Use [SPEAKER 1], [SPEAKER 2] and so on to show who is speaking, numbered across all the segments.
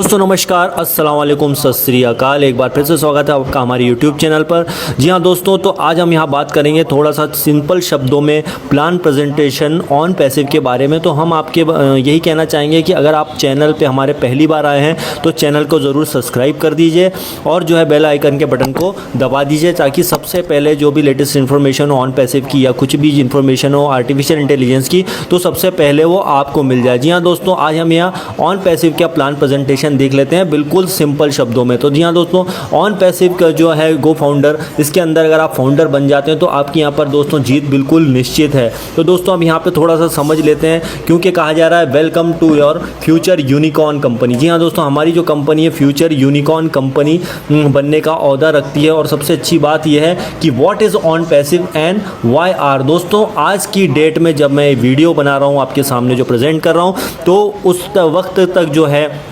[SPEAKER 1] दोस्तों नमस्कार, अस्सलाम वालेकुम, सत श्री अकाल। एक बार फिर से स्वागत है आपका हमारे यूट्यूब चैनल पर। जी हाँ दोस्तों, तो आज हम यहाँ बात करेंगे थोड़ा सा सिंपल शब्दों में प्लान प्रेजेंटेशन ऑन पैसिव के बारे में। तो हम आपके यही कहना चाहेंगे कि अगर आप चैनल पे हमारे पहली बार आए हैं तो चैनल को ज़रूर सब्सक्राइब कर दीजिए और जो है बेल आइकन के बटन को दबा दीजिए, ताकि सबसे पहले जो भी लेटेस्ट इन्फॉर्मेशन हो ऑन पैसिव की या कुछ भी इन्फॉर्मेशन हो आर्टिफिशियल इंटेलिजेंस की, तो सबसे पहले वो आपको मिल जाए। जी हाँ दोस्तों, आज हम यहाँ ऑन पैसिव का प्लान प्रेजेंटेशन देख लेते हैं बिल्कुल सिंपल शब्दों में। तो जी हाँ दोस्तों, ऑन पैसिव का जो है गो फाउंडर, इसके अंदर अगर आप फाउंडर बन जाते हैं तो आपकी यहाँ पर दोस्तों जीत बिल्कुल निश्चित है। तो दोस्तों हम यहाँ पे थोड़ा सा समझ लेते हैं, क्योंकि कहा जा रहा है welcome to your future unicorn company. जी हाँ दोस्तों, हमारी जो कंपनी है फ्यूचर यूनिकॉर्न कंपनी बनने का ओहदा रखती है। और सबसे अच्छी बात यह है कि what is ONPASSIVE and why are. दोस्तों आज की डेट में जब मैं वीडियो बना रहा हूँ, आपके सामने जो प्रेजेंट कर रहा हूँ, तो उस वक्त तक जो है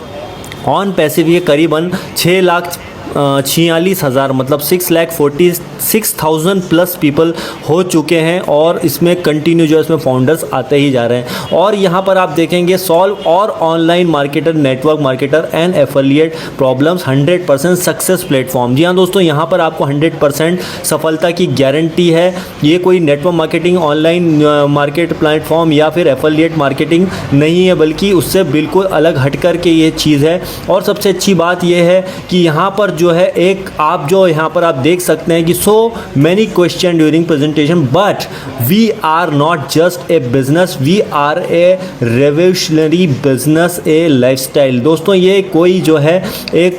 [SPEAKER 1] ऑन पैसिव ये करीबन 6,46,000 मतलब 6,46,000 प्लस पीपल हो चुके हैं। और इसमें कंटिन्यू जो है इसमें फाउंडर्स आते ही जा रहे हैं। और यहाँ पर आप देखेंगे सॉल्व और online marketer, network marketer and affiliate problems 100% success platform. जी हाँ दोस्तों, यहाँ पर आपको 100% सफलता की गारंटी है। ये कोई network marketing, online market platform या फिर एफिलिएट मार्केटिंग नहीं है, बल्कि उससे बिल्कुल अलग हट कर के ये चीज़ है। और सबसे अच्छी बात यह है कि यहाँ पर जो है एक आप जो यहाँ पर आप देख सकते हैं कि so many question during presentation, but we are not just a business, we are a revolutionary business, a lifestyle. दोस्तों ये कोई जो है एक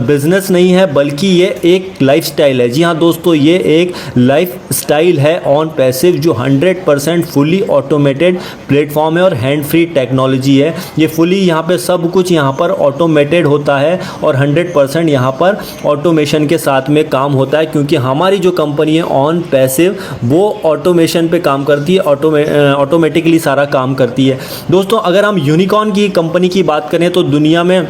[SPEAKER 1] बिजनेस नहीं है, बल्कि ये एक लाइफस्टाइल है। जी हाँ दोस्तों, ये एक लाइफस्टाइल है ऑन पैसिव, जो 100% फुली ऑटोमेटेड प्लेटफॉर्म है और हैंड फ्री टेक्नोलॉजी है। ये फुली यहाँ पे सब कुछ यहाँ पर ऑटोमेटेड होता है और 100% यहाँ पर ऑटोमेशन के साथ में काम होता है, क्योंकि हमारी जो कंपनी है ऑन पैसिव वो ऑटोमेशन पे काम करती है, ऑटोमेटिकली सारा काम करती है। दोस्तों अगर हम यूनिकॉर्न की कंपनी की बात करें तो दुनिया में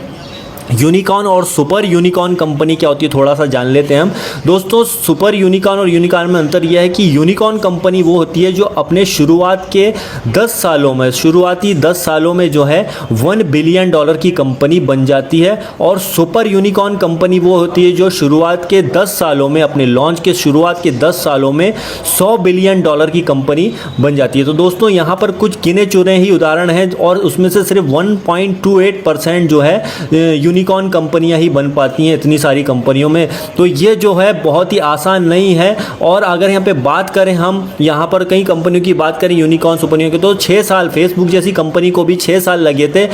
[SPEAKER 1] यूनिकॉर्न और सुपर यूनिकॉर्न कंपनी क्या होती है थोड़ा सा जान लेते हैं हम। दोस्तों सुपर यूनिकॉर्न और यूनिकॉर्न में अंतर यह है कि यूनिकॉर्न कंपनी वो होती है जो अपने शुरुआत के 10 सालों में, शुरुआती 10 सालों में जो है $1 बिलियन की कंपनी बन जाती है। और सुपर यूनिकॉर्न कंपनी वो होती है जो शुरुआत के 10 सालों में, अपने लॉन्च के शुरुआत के 10 सालों में $100 बिलियन की कंपनी बन जाती है। तो दोस्तों यहाँ पर कुछ गिने चुने ही उदाहरण हैं और उसमें से सिर्फ 1.28% जो है यूनिकॉर्न कंपनियां ही बन पाती हैं इतनी सारी कंपनियों में। तो ये जो है बहुत ही आसान नहीं है। और अगर यहाँ पे बात करें, हम यहाँ पर कई कंपनियों की बात करें यूनिकॉर्न सुपरनियों की, तो 6 साल, फेसबुक जैसी कंपनी को भी 6 साल लगे थे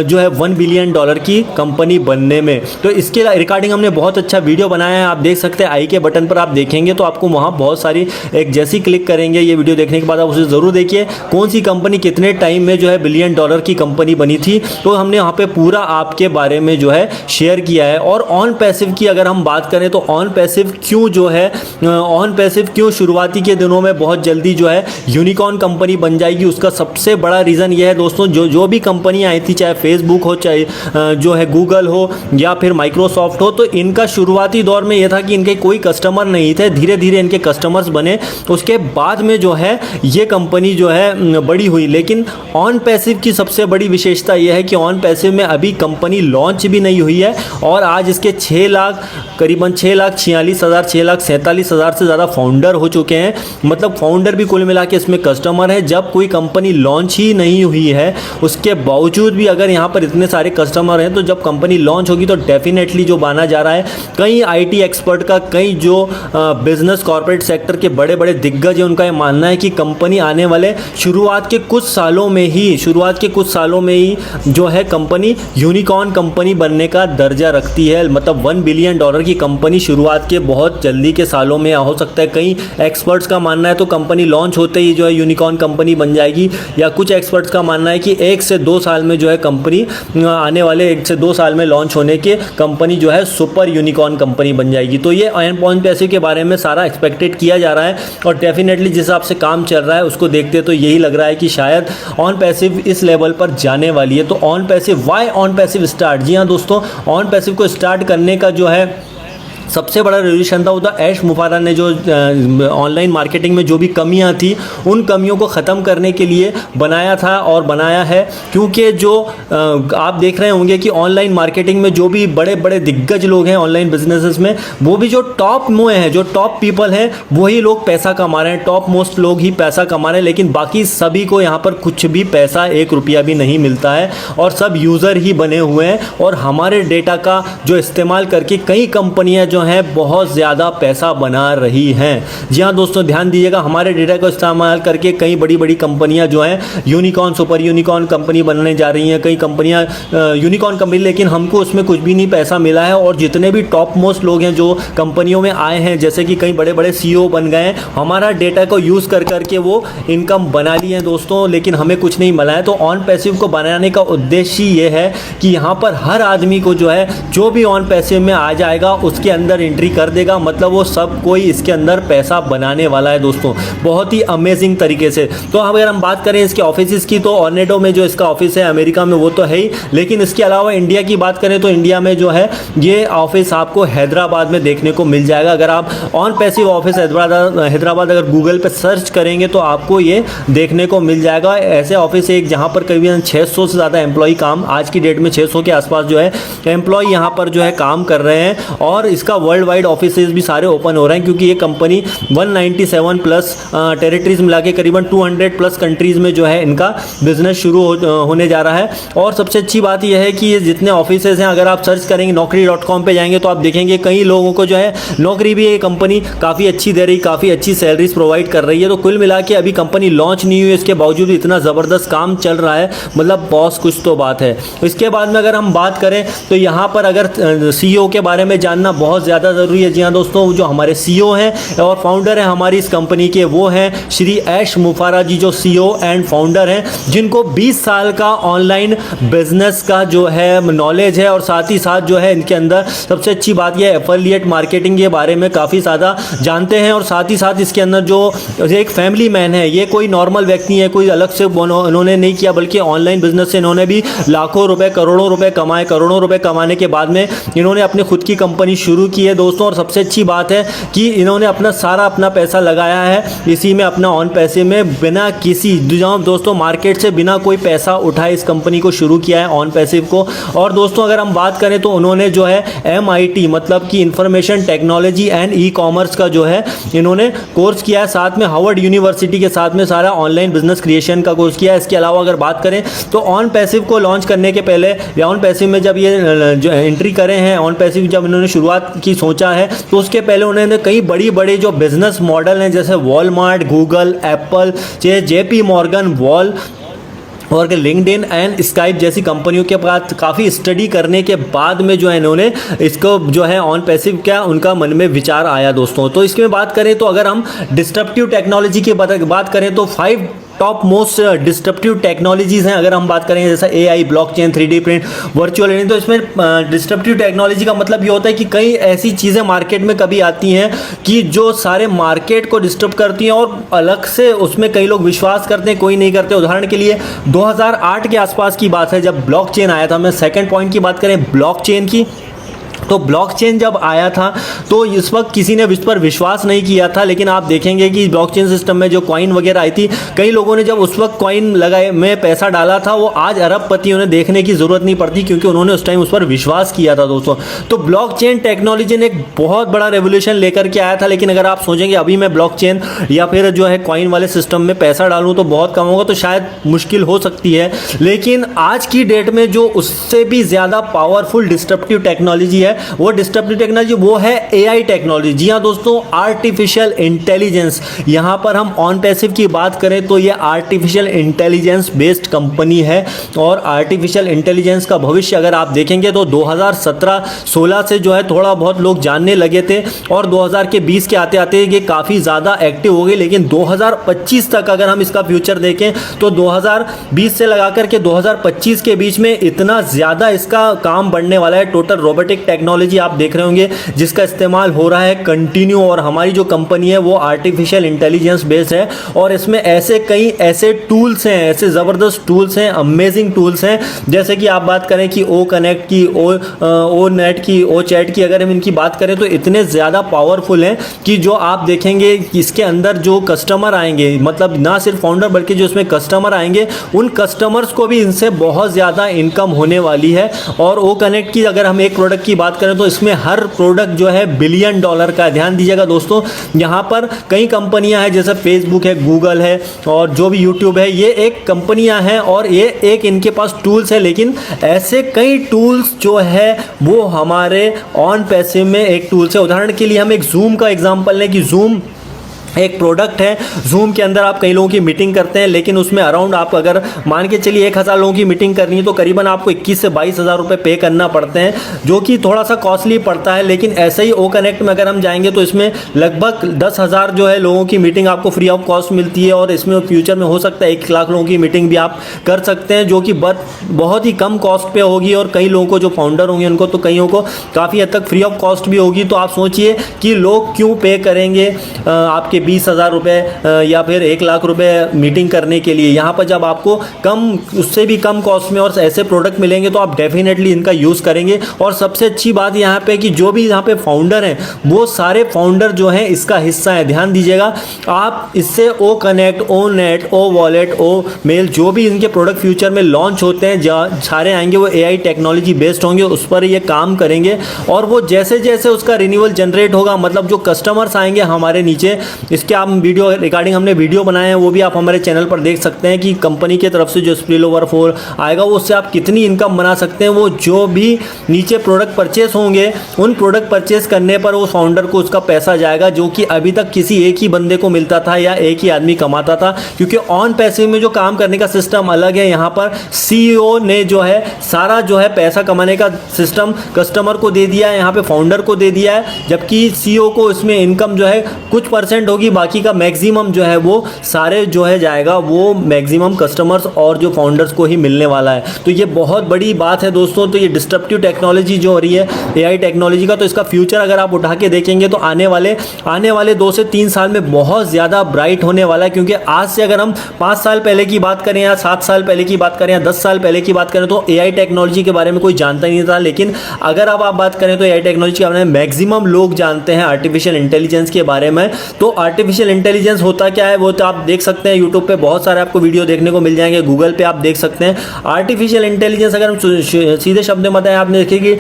[SPEAKER 1] जो है $1 बिलियन की कंपनी बनने में। तो इसके रिगार्डिंग हमने बहुत अच्छा वीडियो बनाया है, आप देख सकते हैं। आई के बटन पर आप देखेंगे तो आपको वहाँ बहुत सारी, एक जैसी क्लिक करेंगे ये वीडियो देखने के बाद आप उसे ज़रूर देखिए कौन सी कंपनी कितने टाइम में जो है $1 बिलियन की कंपनी बनी थी। तो हमने यहाँ पे पूरा आपके बारे में जो है शेयर किया है। और ऑन पैसिव की अगर हम बात करें तो ऑन पैसिव क्यों जो है, ऑन पैसिव क्यों शुरुआती के दिनों में बहुत जल्दी जो है यूनिकॉर्न कंपनी बन जाएगी, उसका सबसे बड़ा रीज़न ये है दोस्तों, जो भी कंपनी आई थी, चाहे फेसबुक हो, चाहे जो है गूगल हो या फिर माइक्रोसॉफ्ट हो, तो इनका शुरुआती दौर में यह था कि इनके कोई कस्टमर नहीं थे। धीरे धीरे इनके कस्टमर्स बने, उसके बाद में जो है ये कंपनी जो है बड़ी हुई। लेकिन ऑन पैसिव की सबसे बड़ी विशेषता यह है कि ऑन पैसिव में अभी कंपनी लॉन्च भी नहीं हुई है और आज इसके 6 लाख, करीबन 6,46,000, 6,47,000 से ज़्यादा फाउंडर हो चुके हैं। मतलब फाउंडर भी कुल मिला के इसमें कस्टमर है। जब कोई कंपनी लॉन्च ही नहीं हुई है, उसके बावजूद भी अगर यहाँ पर इतने सारे कस्टमर हैं, तो जब कंपनी लॉन्च होगी तो डेफिनेटली जो माना जा रहा है, कई आईटी एक्सपर्ट का, कई जो बिजनेस कॉर्पोरेट सेक्टर के बड़े बड़े दिग्गज हैं, उनका ये मानना है कि कंपनी आने वाले शुरुआत के कुछ सालों में ही जो है कंपनी यूनिकॉर्न कंपनी बनने का दर्जा रखती है। मतलब $1 बिलियन की कंपनी शुरुआत के बहुत जल्दी के सालों में हो सकता है। कई एक्सपर्ट्स का मानना है तो कंपनी लॉन्च होते ही जो है यूनिकॉर्न कंपनी बन जाएगी, या कुछ एक्सपर्ट्स का मानना है कि 1 से 2 साल में जो है कंपनी, आने वाले 1 से 2 साल में लॉन्च होने के कंपनी जो है सुपर यूनिकॉर्न कंपनी बन जाएगी। तो ये ऑन पैसिव के बारे में सारा एक्सपेक्टेड किया जा रहा है और डेफिनेटली जिस हिसाब से काम चल रहा है उसको देखते तो यही लग रहा है कि शायद ऑन पैसिव इस लेवल पर जाने वाली है। तो on passive, why on passive start. जी हाँ दोस्तों, ऑन पैसिव को स्टार्ट करने का जो है सबसे बड़ा रेवोल्यूशन था वो था ऐश मुफारा ने जो ऑनलाइन मार्केटिंग में जो भी कमियां थी उन कमियों को ख़त्म करने के लिए बनाया था और बनाया है। क्योंकि जो आप देख रहे होंगे कि ऑनलाइन मार्केटिंग में जो भी बड़े बड़े दिग्गज लोग हैं ऑनलाइन बिजनेसेस में, वो भी जो टॉप में हैं, जो टॉप पीपल हैं, वही लोग पैसा कमा रहे हैं, टॉप मोस्ट लोग ही पैसा कमा रहे हैं। लेकिन बाकी सभी को यहाँ पर कुछ भी पैसा, 1 रुपया भी नहीं मिलता है और सब यूज़र ही बने हुए हैं। और हमारे डेटा का जो इस्तेमाल करके कई कंपनियां जो हैं बहुत ज़्यादा पैसा बना रही हैं। जी हाँ दोस्तों, ध्यान दीजिएगा, हमारे डेटा को इस्तेमाल करके कई बड़ी बड़ी कंपनियां जो हैं यूनिकॉर्न, सुपर यूनिकॉर्न कंपनी बनने जा रही हैं, कई कंपनियां यूनिकॉर्न कंपनी, लेकिन हमको उसमें कुछ भी नहीं पैसा मिला है। और जितने भी टॉप मोस्ट लोग हैं जो कंपनियों में आए हैं, जैसे कि कई बड़े बड़े CEO बन गए हैं, हमारा डेटा को यूज़ कर करके वो इनकम बना ली है दोस्तों, लेकिन हमें कुछ नहीं मिला है। तो ऑन पैसिव को बनाने का उद्देश्य ये है कि यहाँ पर हर आदमी को जो है, जो भी ऑन पैसिव में आ जाएगा उसके अंदर एंट्री कर देगा, मतलब वो सब कोई इसके अंदर पैसा बनाने वाला है दोस्तों, बहुत ही अमेजिंग तरीके से। तो अगर हम बात करें इसके ऑफिस की, तो ऑर्नेडो में जो इसका ऑफिस है अमेरिका में वो तो है ही, लेकिन इसके अलावा इंडिया की बात करें तो इंडिया में जो है ये ऑफिस आपको हैदराबाद में देखने को मिल जाएगा। अगर आप ऑन पैसिव ऑफिस हैदराबाद अगर गूगल पे सर्च करेंगे तो आपको ये देखने को मिल जाएगा। ऐसे ऑफिस एक जहाँ पर करीबन 600 से ज़्यादा एम्प्लॉय काम, आज की डेट में 600 के आसपास जो है एम्प्लॉय यहाँ पर जो है काम कर रहे हैं। और इसका वर्ल्ड वाइड ऑफिसेज भी सारे ओपन हो रहे हैं, क्योंकि ये कंपनी 197 प्लस टेरिटरीज मिला के करीबन 200 प्लस कंट्रीज़ में जो है इनका बिजनेस शुरू होने जा रहा है। और सबसे अच्छी बात यह है कि ये जितने ऑफिसेज हैं, अगर आप सर्च करेंगे naukri.com पे जाएंगे तो आप देखेंगे कई लोगों को जो है नौकरी भी ये कंपनी काफ़ी अच्छी दे रही, काफ़ी अच्छी सैलरीज प्रोवाइड कर रही है। तो कुल मिला के अभी कंपनी लॉन्च नहीं हुई, इसके बावजूद इतना ज़बरदस्त काम चल रहा है, मतलब बॉस कुछ तो बात है। इसके बाद में अगर हम बात करें तो यहाँ पर अगर CEO के बारे में जानना बहुत ज़्यादा ज़रूरी है। जी हाँ दोस्तों, जो हमारे CEO हैं और फाउंडर हैं हमारी इस कंपनी के, वो हैं श्री ऐश मुफारा जी, जो CEO एंड फाउंडर हैं, जिनको 20 साल का ऑनलाइन बिजनेस का जो है नॉलेज है। और साथ ही साथ जो है इनके अंदर सबसे अच्छी बात यह एफिलिएट मार्केटिंग के बारे में काफ़ी ज़्यादा जानते हैं। और साथ ही साथ इसके अंदर जो एक फैमिली मैन है, ये कोई नॉर्मल व्यक्ति है, कोई अलग से इन्होंने नहीं किया, बल्कि ऑनलाइन बिजनेस से इन्होंने भी लाखों रुपए, करोड़ों रुपए कमाए। करोड़ों रुपए कमाने के बाद में इन्होंने अपनी खुद की कंपनी शुरू की है दोस्तों। और सबसे अच्छी बात है कि इन्होंने अपना पैसा लगाया है इसी में, अपना ऑन पैसे में, बिना किसी दोस्तों मार्केट से बिना कोई पैसा उठाए इस कंपनी को शुरू किया है ऑन पैसिव को। और दोस्तों अगर हम बात करें तो उन्होंने जो है MIT मतलब कि इंफॉर्मेशन टेक्नोलॉजी एंड ई-कॉमर्स का जो है इन्होंने कोर्स किया है, साथ में हार्वर्ड यूनिवर्सिटी के साथ में सारा ऑनलाइन बिजनेस क्रिएशन का कोर्स किया है। इसके अलावा अगर बात करें तो ऑन पैसिव को लॉन्च करने के पहले या ऑन पैसिव में जब ये जो एंट्री करे हैं, ऑन पैसिव जब इन्होंने शुरुआत की सोचा है, तो उसके पहले उन्होंने कई बड़ी जो बिजनेस मॉडल हैं जैसे Walmart, Google, Apple, JP Morgan, wall और लिंक्डइन एंड स्काइप जैसी कंपनियों के पास काफ़ी स्टडी करने के बाद में जो है इन्होंने इसको जो है ऑन पैसिव क्या उनका मन में विचार आया दोस्तों। तो इसमें बात करें तो अगर हम डिस्ट्रप्टिव टेक्नोलॉजी की बात करें तो 5 टॉप मोस्ट डिस्ट्रप्टिव टेक्नोलॉजीज़ हैं। अगर हम बात करें जैसा AI, blockchain, 3D print, virtual reality, तो इसमें डिस्ट्रप्टिव टेक्नोलॉजी का मतलब ये होता है कि कई ऐसी चीज़ें मार्केट में कभी आती हैं कि जो सारे मार्केट को डिस्टर्ब करती हैं और अलग से उसमें कई लोग विश्वास करते हैं, कोई नहीं करते। उदाहरण के लिए 2008 के आसपास की बात है जब ब्लॉकचेन आया था। मैं सेकेंड पॉइंट की बात करें ब्लॉकचेन की, तो ब्लॉकचेन जब आया था तो इस वक्त किसी ने इस पर विश्वास नहीं किया था, लेकिन आप देखेंगे कि ब्लॉकचेन सिस्टम में जो कॉइन वगैरह आई थी, कई लोगों ने जब उस वक्त कॉइन लगाए में पैसा डाला था, वो आज अरबपतियों ने देखने की ज़रूरत नहीं पड़ती, क्योंकि उन्होंने उस टाइम उस पर विश्वास किया था दोस्तों। तो ब्लॉकचेन टेक्नोलॉजी ने एक बहुत बड़ा रेवोल्यूशन लेकर के आया था। लेकिन अगर आप सोचेंगे अभी मैं ब्लॉकचेन या फिर जो है कॉइन वाले सिस्टम में पैसा डालूँ तो बहुत कम होगा, तो शायद मुश्किल हो सकती है। लेकिन आज की डेट में जो उससे भी ज़्यादा पावरफुल डिस्ट्रप्टिव टेक्नोलॉजी है, वो डिस्ट्रप्टिव टेक्नोलॉजी वो है AI टेक्नोलॉजी। जी हाँ दोस्तों, आर्टिफिशियल इंटेलिजेंस। यहाँ पर हम ऑन पैसिव की बात करें तो ये आर्टिफिशियल इंटेलिजेंस बेस्ड कंपनी है। और आर्टिफिशियल इंटेलिजेंस का भविष्य अगर आप देखेंगे तो 2017-16 से जो है थोड़ा बहुत लोग जानने लगे थे, और 2020 के आते आते ये काफ़ी ज़्यादा एक्टिव हो गई। लेकिन 2025 तक अगर हम इसका फ्यूचर देखें तो 2020 से लगा कर के 2025 के बीच में इतना ज़्यादा इसका काम बढ़ने वाला है। टोटल रोबोटिक टेक्नोलॉजी टेक्नोलॉजी आप देख रहे होंगे जिसका इस्तेमाल हो रहा है कंटिन्यू, और हमारी जो कंपनी है वो आर्टिफिशियल इंटेलिजेंस बेस्ड है। और इसमें ऐसे कई ऐसे टूल्स हैं, ऐसे ज़बरदस्त टूल्स हैं, अमेजिंग टूल्स हैं। जैसे कि आप बात करें कि ओ कनेक्ट की, ओ नेट की, ओ चैट की, अगर हम इनकी बात करें तो इतने ज़्यादा पावरफुल हैं कि जो आप देखेंगे कि इसके अंदर जो कस्टमर आएंगे, मतलब ना सिर्फ फाउंडर बल्कि जो इसमें कस्टमर आएंगे उन कस्टमर्स को भी इनसे बहुत ज़्यादा इनकम होने वाली है। और ओ कनेक्ट की अगर हम एक प्रोडक्ट की बात करें तो इसमें हर प्रोडक्ट जो है $1 बिलियन का है। ध्यान दीजिएगा दोस्तों, यहाँ पर कई कंपनियां हैं जैसे फेसबुक है, गूगल है और जो भी यूट्यूब है, ये एक कंपनियां हैं और ये एक इनके पास टूल्स है। लेकिन ऐसे कई टूल्स जो है वो हमारे ऑन पैसिव में एक टूल्स है। उदाहरण के लिए हम एक जूम का एग्जांपल लें कि जूम एक प्रोडक्ट है। जूम के अंदर आप कई लोगों की मीटिंग करते हैं, लेकिन उसमें अराउंड आप अगर मान के चलिए 1000 लोगों की मीटिंग करनी है तो करीबन आपको 21 से 22 हज़ार रुपये पे करना पड़ते हैं, जो कि थोड़ा सा कॉस्टली पड़ता है। लेकिन ऐसे ही ओ कनेक्ट में अगर हम जाएंगे तो इसमें लगभग 10,000 जो है लोगों की मीटिंग आपको फ्री ऑफ कॉस्ट मिलती है, और इसमें फ्यूचर में हो सकता है 1 लाख लोगों की मीटिंग भी आप कर सकते हैं, जो कि बहुत ही कम कॉस्ट पे होगी। और कई लोगों को जो फाउंडर होंगे उनको तो कईयों को काफ़ी हद तक फ्री ऑफ कॉस्ट भी होगी। तो आप सोचिए कि लोग क्यों पे करेंगे आपके 20,000 रुपये या फिर 1 लाख रुपए मीटिंग करने के लिए। यहाँ पर जब आपको कम, उससे भी कम कॉस्ट में और ऐसे प्रोडक्ट मिलेंगे तो आप डेफिनेटली इनका यूज़ करेंगे। और सबसे अच्छी बात यहाँ पे कि जो भी यहाँ पे फाउंडर हैं वो सारे फाउंडर जो हैं इसका हिस्सा है। ध्यान दीजिएगा, आप इससे ओ कनेक्ट, ओ नेट, ओ वॉलेट, ओ मेल, जो भी इनके प्रोडक्ट फ्यूचर में लॉन्च होते हैं सारे आएंगे वो AI टेक्नोलॉजी बेस्ड होंगे, उस पर ये काम करेंगे। और वो जैसे जैसे उसका रिन्यूअल जनरेट होगा, मतलब जो कस्टमर्स आएंगे हमारे नीचे, इसके आप वीडियो रिगार्डिंग हमने वीडियो बनाए हैं, वो भी आप हमारे चैनल पर देख सकते हैं कि कंपनी की तरफ से जो स्पिल ओवर 4 आएगा वो उससे आप कितनी इनकम बना सकते हैं। वो जो भी नीचे प्रोडक्ट परचेस होंगे उन प्रोडक्ट परचेस करने पर वो फाउंडर को उसका पैसा जाएगा, जो कि अभी तक किसी एक ही बंदे को मिलता था या एक ही आदमी कमाता था। क्योंकि ऑन पैसिव में जो काम करने का सिस्टम अलग है, यहाँ पर CEO ने जो है सारा जो है पैसा कमाने का सिस्टम कस्टमर को दे दिया है, यहाँ पे फाउंडर को दे दिया है, जबकि CEO को इसमें इनकम जो है कुछ परसेंट होगी, बाकी का मैक्सिमम जो है वो सारे जो है जाएगा वो मैक्सिमम कस्टमर्स और जो फाउंडर्स को ही मिलने वाला है। तो ये बहुत बड़ी बात है दोस्तों। तो ये डिस्ट्रप्टिव टेक्नोलॉजी जो हो रही है AI टेक्नोलॉजी का, तो इसका फ्यूचर अगर आप उठा के देखेंगे तो आने वाले 2 से 3 साल में बहुत ज़्यादा ब्राइट होने वाला है। क्योंकि आज से अगर हम 5 साल पहले की बात करें या 7 साल पहले की बात करें या 10 साल पहले की बात करें तो AI टेक्नोलॉजी के बारे में कोई जानता ही नहीं था। लेकिन अगर अब आप बात करें तो AI टेक्नोलॉजी के बारे में मैक्सिमम लोग जानते हैं, आर्टिफिशियल इंटेलिजेंस के बारे में। तो आर्टिफिशियल इंटेलिजेंस होता क्या है वो तो आप देख सकते हैं, यूट्यूब पे बहुत सारे आपको वीडियो देखने को मिल जाएंगे, गूगल पे आप देख सकते हैं। आर्टिफिशियल इंटेलिजेंस अगर हम सीधे शब्द में बताएं, आपने देखी कि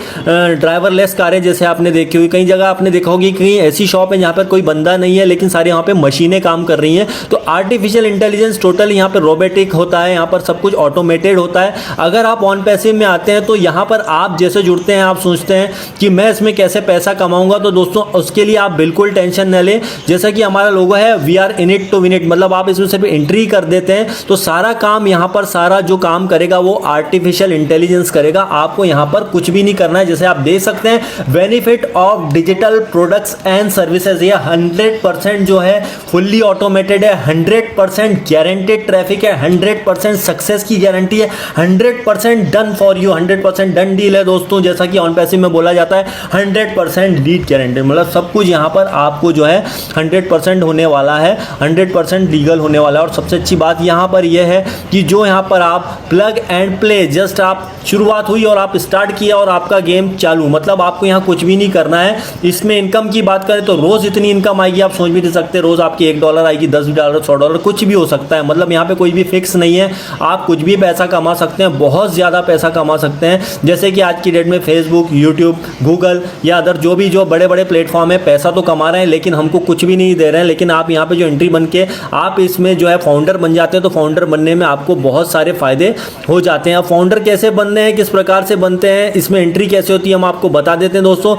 [SPEAKER 1] ड्राइवरलेस कारें जैसे आपने देखी हुई, कई जगह आपने देखा होगी कहीं ऐसी शॉप है जहाँ पर कोई बंदा नहीं है लेकिन सारी यहाँ पे मशीनें काम कर रही हैं। तो आर्टिफिशियल इंटेलिजेंस टोटली यहाँ पर रोबोटिक होता है, यहाँ पर सब कुछ ऑटोमेटेड होता है। अगर आप ऑन पैसिव में आते हैं तो यहाँ पर आप जैसे जुड़ते हैं, आप सोचते हैं कि मैं इसमें कैसे पैसा कमाऊंगा, तो दोस्तों उसके लिए आप बिल्कुल टेंशन न लें। जैसा कि हमारा लोगो है we are in it to win it, मतलब आप इसमें सिर्फ एंट्री कर देते हैं तो सारा काम यहाँ पर, सारा जो काम करेगा वो आर्टिफिशियल इंटेलिजेंस करेगा। आपको यहाँ पर कुछ भी नहीं करना है। जैसे आप देख सकते हैं benefit of digital products and services, ये 100% जो है फुल्ली ऑटोमेटेड है, 100% गारंटेड ट्रैफिक है, 100% सक्सेस की गारंटी है, 100% done for you, 100% done deal है दोस्तों। जैसा कि ऑन पैसिव में बोला जाता है 100% लीड गारंटेड, मतलब सब कुछ यहाँ पर आपको जो है 100% होने वाला है, 100% लीगल होने वाला है। और सबसे अच्छी बात यहाँ पर यह है कि जो यहाँ पर आप प्लग एंड प्ले, जस्ट आप शुरुआत हुई और आप स्टार्ट किया और आपका गेम चालू, मतलब आपको यहाँ कुछ भी नहीं करना है। इसमें इनकम की बात करें तो रोज़ इतनी इनकम आएगी आप सोच भी नहीं सकते। रोज़ आपकी $1 आएगी, $10, $100, कुछ भी हो सकता है। मतलब यहाँ पे कोई भी फिक्स नहीं है, आप कुछ भी पैसा कमा सकते हैं, बहुत ज़्यादा पैसा कमा सकते हैं। जैसे कि आज की डेट में फेसबुक, यूट्यूब, गूगल या अदर जो भी जो बड़े बड़े प्लेटफॉर्म है पैसा तो कमा रहे हैं लेकिन हमको कुछ भी नहीं दे रहे हैं। लेकिन आप यहाँ पे जो एंट्री बन के आप इसमें जो है फाउंडर बन जाते हैं तो फाउंडर बनने में आपको बहुत सारे फायदे हो जाते हैं। अब फाउंडर कैसे बनने हैं, किस प्रकार से बनते हैं, इसमें एंट्री कैसे होती है, हम आपको बता देते हैं दोस्तों।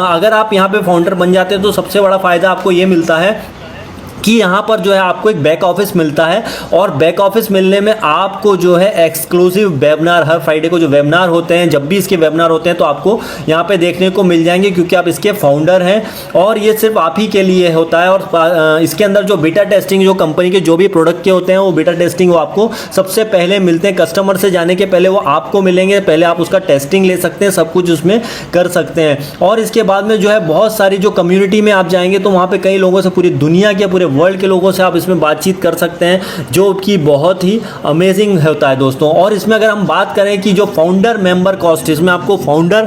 [SPEAKER 1] अगर आप यहाँ पे फाउंडर बन जाते हैं तो सबसे बड़ा फायदा आपको ये मिलता है कि यहाँ पर जो है आपको एक बैक ऑफिस मिलता है, और बैक ऑफिस मिलने में आपको जो है एक्सक्लूसिव वेबिनार, हर फ्राइडे को जो वेबिनार होते हैं, जब भी इसके वेबिनार होते हैं तो आपको यहाँ पे देखने को मिल जाएंगे, क्योंकि आप इसके फाउंडर हैं और ये सिर्फ आप ही के लिए होता है। और इसके अंदर जो बीटा टेस्टिंग, जो कंपनी के जो भी प्रोडक्ट के होते हैं वो बीटा टेस्टिंग वो आपको सबसे पहले मिलते हैं। कस्टमर से जाने के पहले वो आपको मिलेंगे, पहले आप उसका टेस्टिंग ले सकते हैं, सब कुछ उसमें कर सकते हैं। और इसके बाद में जो है बहुत सारी जो कम्युनिटी में आप जाएंगे तो वहाँ पे कई लोगों से, पूरी दुनिया के, पूरे वर्ल्ड के लोगों से आप इसमें बातचीत कर सकते हैं, जो कि बहुत ही अमेजिंग होता है दोस्तों। और इसमें अगर हम बात करें कि जो फाउंडर मेंबर कॉस्ट, इसमें आपको फाउंडिंग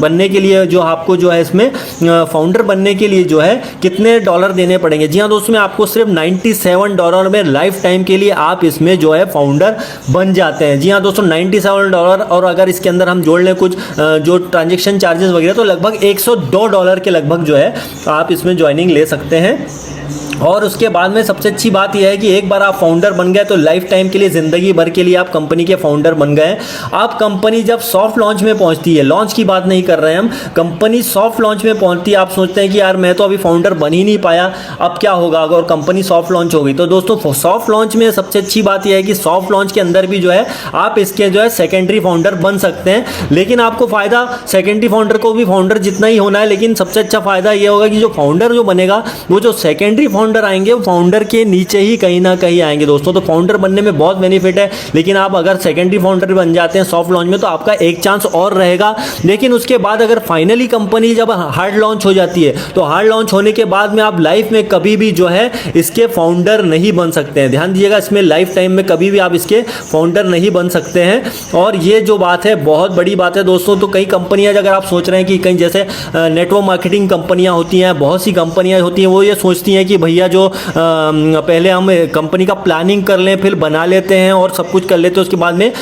[SPEAKER 1] बनने के लिए जो आपको जो है इसमें फाउंडर बनने के लिए जो है कितने डॉलर देने पड़ेंगे। जी हाँ दोस्तों, में आपको सिर्फ $97 में लाइफ टाइम के लिए आप इसमें जो है फाउंडर बन जाते हैं। जी हाँ दोस्तों, $97, और अगर इसके अंदर हम जोड़ लें कुछ जो ट्रांजेक्शन चार्जेस वगैरह, तो लगभग $102 के लगभग जो है आप इसमें ज्वाइनिंग ले सकते हैं। और उसके बाद में सबसे अच्छी बात यह है कि एक बार आप फाउंडर बन गए तो लाइफ टाइम के लिए, ज़िंदगी भर के लिए आप कंपनी के फाउंडर बन गए। आप कंपनी जब सॉफ्ट लॉन्च में पहुंचती है, लॉन्च की बात नहीं कर रहे हैं हम, कंपनी सॉफ्ट लॉन्च में पहुंचती है, आप सोचते हैं कि यार मैं तो अभी फाउंडर बन ही नहीं पाया, अब क्या होगा अगर कंपनी सॉफ्ट लॉन्च हो गई। तो दोस्तों सॉफ्ट लॉन्च में सबसे अच्छी बात यह है कि सॉफ्ट लॉन्च के अंदर भी जो है आप इसके जो है सेकेंडरी फाउंडर बन सकते हैं। लेकिन आपको फ़ायदा सेकेंडरी फाउंडर को भी फाउंडर जितना ही होना है, लेकिन सबसे अच्छा फ़ायदा ये होगा कि जो फाउंडर जो बनेगा, वो जो सेकेंडरी फाउंडर आएंगे वो फाउंडर के नीचे ही कहीं ना कहीं आएंगे दोस्तों। तो फाउंडर बनने में बहुत बेनिफिट है, लेकिन आप अगर सेकेंडरी फाउंडर बन जाते हैं सॉफ्ट लॉन्च में तो आपका एक चांस और रहेगा। लेकिन उसके बाद अगर फाइनली कंपनी जब हार्ड लॉन्च हो जाती है, तो हार्ड लॉन्च होने के बाद में आप लाइफ में कभी भी जो है इसके फाउंडर नहीं बन सकते हैं। ध्यान दीजिएगा, इसमें लाइफ टाइम में कभी भी आप इसके फाउंडर नहीं बन सकते हैं। और ये जो बात है बहुत बड़ी बात है दोस्तों। तो कई कंपनियां, अगर आप सोच रहे हैं कि कहीं जैसे नेटवर्क मार्केटिंग कंपनियां होती हैं, बहुत सी कंपनियां होती हैं, वो ये सोचती हैं कि भैया जो पहले हम कंपनी का प्लानिंग कर लें, फिर बना लेते हैं और सब कुछ कर लेते हैं, उसके बाद में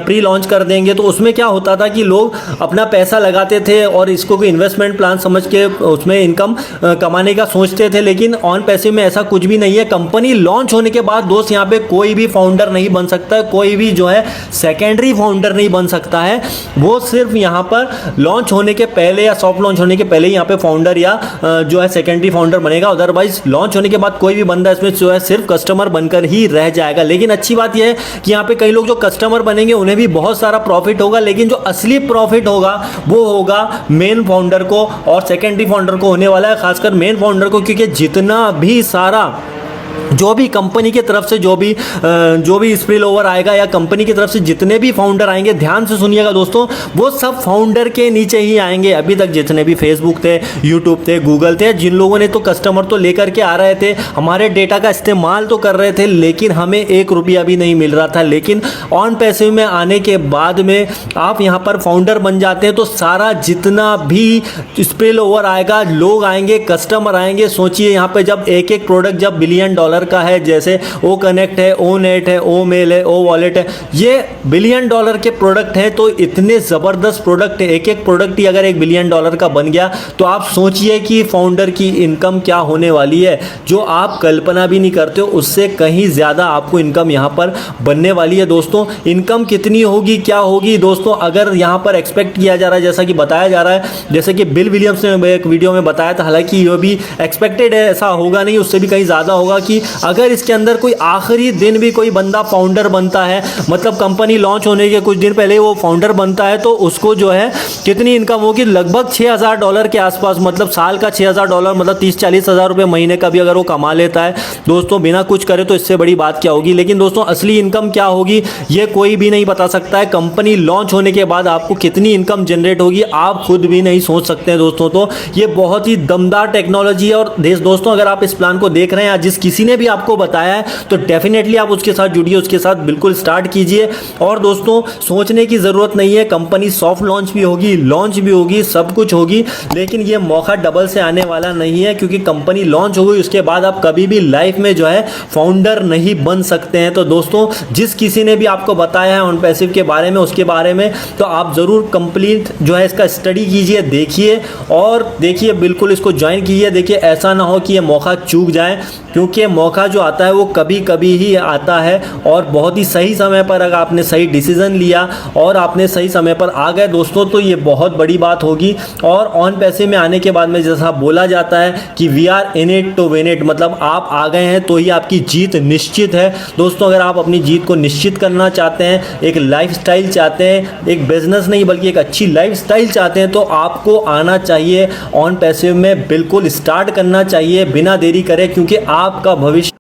[SPEAKER 1] प्री लॉन्च कर देंगे। तो उसमें क्या होता था कि लोग अपना पैसा लगाते थे और इसको कोई इन्वेस्टमेंट प्लान समझ के उसमें इनकम कमाने का सोचते थे, लेकिन ऑन पैसे में ऐसा कुछ भी नहीं है। कंपनी लॉन्च होने के बाद दोस्त यहाँ पे कोई भी फाउंडर नहीं बन सकता है, कोई भी जो है सेकेंडरी फाउंडर नहीं बन सकता है। वो सिर्फ यहाँ पर लॉन्च होने के पहले या सॉफ्ट लॉन्च होने के पहले यहाँ पे फाउंडर या जो है सेकेंडरी फाउंडर बनेगा। अदरवाइज लॉन्च होने के बाद कोई भी बंदा इसमें जो है सिर्फ कस्टमर बनकर ही रह जाएगा। लेकिन अच्छी बात यह है कि यहाँ पे कई लोग जो कस्टमर बनेंगे उन्हें भी बहुत सारा प्रॉफिट होगा, लेकिन जो असली प्रॉफिट होगा वो होगा मेन फाउंडर को और सेकेंडरी फाउंडर को होने वाला है, खासकर मेन फाउंडर को, क्योंकि जितना भी सारा जो भी कंपनी की तरफ से जो भी स्पिल ओवर आएगा या कंपनी की तरफ से जितने भी फाउंडर आएंगे, ध्यान से सुनिएगा दोस्तों, वो सब फाउंडर के नीचे ही आएंगे। अभी तक जितने भी फेसबुक थे, यूट्यूब थे, गूगल थे, जिन लोगों ने तो कस्टमर तो लेकर के आ रहे थे, हमारे डेटा का इस्तेमाल तो कर रहे थे, लेकिन हमें ₹1 भी नहीं मिल रहा था। लेकिन ऑन पैसिव में आने के बाद में आप यहाँ पर फाउंडर बन जाते हैं तो सारा जितना भी स्पिल ओवर आएगा, लोग आएंगे, कस्टमर आएंगे। सोचिए यहाँ पर जब एक एक प्रोडक्ट जब $1 बिलियन का है, जैसे ओ कनेक्ट है, ओ नेट है, ओ मेल है, ओ वॉलेट है, ये $1 बिलियन के प्रोडक्ट है। तो इतने ज़बरदस्त प्रोडक्ट है, एक एक प्रोडक्ट ही अगर $1 बिलियन का बन गया तो आप सोचिए कि फाउंडर की इनकम क्या होने वाली है, जो आप कल्पना भी नहीं करते हो, उससे कहीं ज़्यादा आपको इनकम यहाँ पर बनने वाली है दोस्तों। इनकम कितनी होगी, क्या होगी दोस्तों, अगर यहाँ पर एक्सपेक्ट किया जा रहा है, जैसा कि बताया जा रहा है, जैसे कि बिल विलियम्स ने एक वीडियो में बताया था, हालांकि ये भी एक्सपेक्टेड है, ऐसा होगा नहीं, उससे भी कहीं ज़्यादा होगा, कि अगर इसके अंदर कोई आखिरी दिन भी कोई बंदा फाउंडर बनता है, मतलब कंपनी लॉन्च होने के कुछ दिन पहले वो फाउंडर बनता है, तो उसको जो है कितनी इनकम होगी, लगभग $6,000 के आसपास, मतलब साल का $6,000, मतलब 30-40 हज़ार रुपये महीने का भी अगर वो कमा लेता है दोस्तों बिना कुछ करे, तो इससे बड़ी बात क्या होगी। लेकिन दोस्तों असली इनकम क्या होगी ये कोई भी नहीं बता सकता है। कंपनी लॉन्च होने के बाद आपको कितनी इनकम जनरेट होगी आप खुद भी नहीं सोच सकते हैं दोस्तों। तो ये बहुत ही दमदार टेक्नोलॉजी है। और दोस्तों अगर आप इस प्लान को देख रहे हैं या जिस किसी ने भी आपको बताया है, तो डेफिनेटली आप उसके साथ जुड़िए, उसके साथ बिल्कुल स्टार्ट कीजिए। और दोस्तों सोचने की ज़रूरत नहीं है, कंपनी सॉफ्ट लॉन्च भी होगी, लॉन्च भी होगी, सब कुछ होगी, लेकिन ये मौका डबल से आने वाला नहीं है, क्योंकि कंपनी लॉन्च हो गई उसके बाद आप कभी भी लाइफ में जो है फाउंडर नहीं बन सकते हैं। तो दोस्तों जिस किसी ने भी आपको बताया है ऑन पैसिव के बारे में, उसके बारे में, तो आप ज़रूर कंप्लीट जो है इसका स्टडी कीजिए, देखिए और देखिए, बिल्कुल इसको ज्वाइन कीजिए। देखिए ऐसा ना हो कि ये मौका चूक जाए, क्योंकि मौका जो आता है वो कभी कभी ही आता है, और बहुत ही सही समय पर अगर आपने सही डिसीजन लिया और आपने सही समय पर आ गए दोस्तों, तो ये बहुत बड़ी बात होगी। और ऑन पैसे में आने के बाद में जैसा बोला जाता है कि we are in it to win it, मतलब आप आ गए हैं तो ही आपकी जीत निश्चित है दोस्तों। अगर आप अपनी जीत को निश्चित करना चाहते हैं, एक लाइफस्टाइल चाहते हैं, एक बिजनेस नहीं बल्कि एक अच्छी लाइफस्टाइल चाहते हैं, तो आपको आना चाहिए ऑन पैसिव में, बिल्कुल स्टार्ट करना चाहिए बिना देरी करे, क्योंकि आपका भविष्य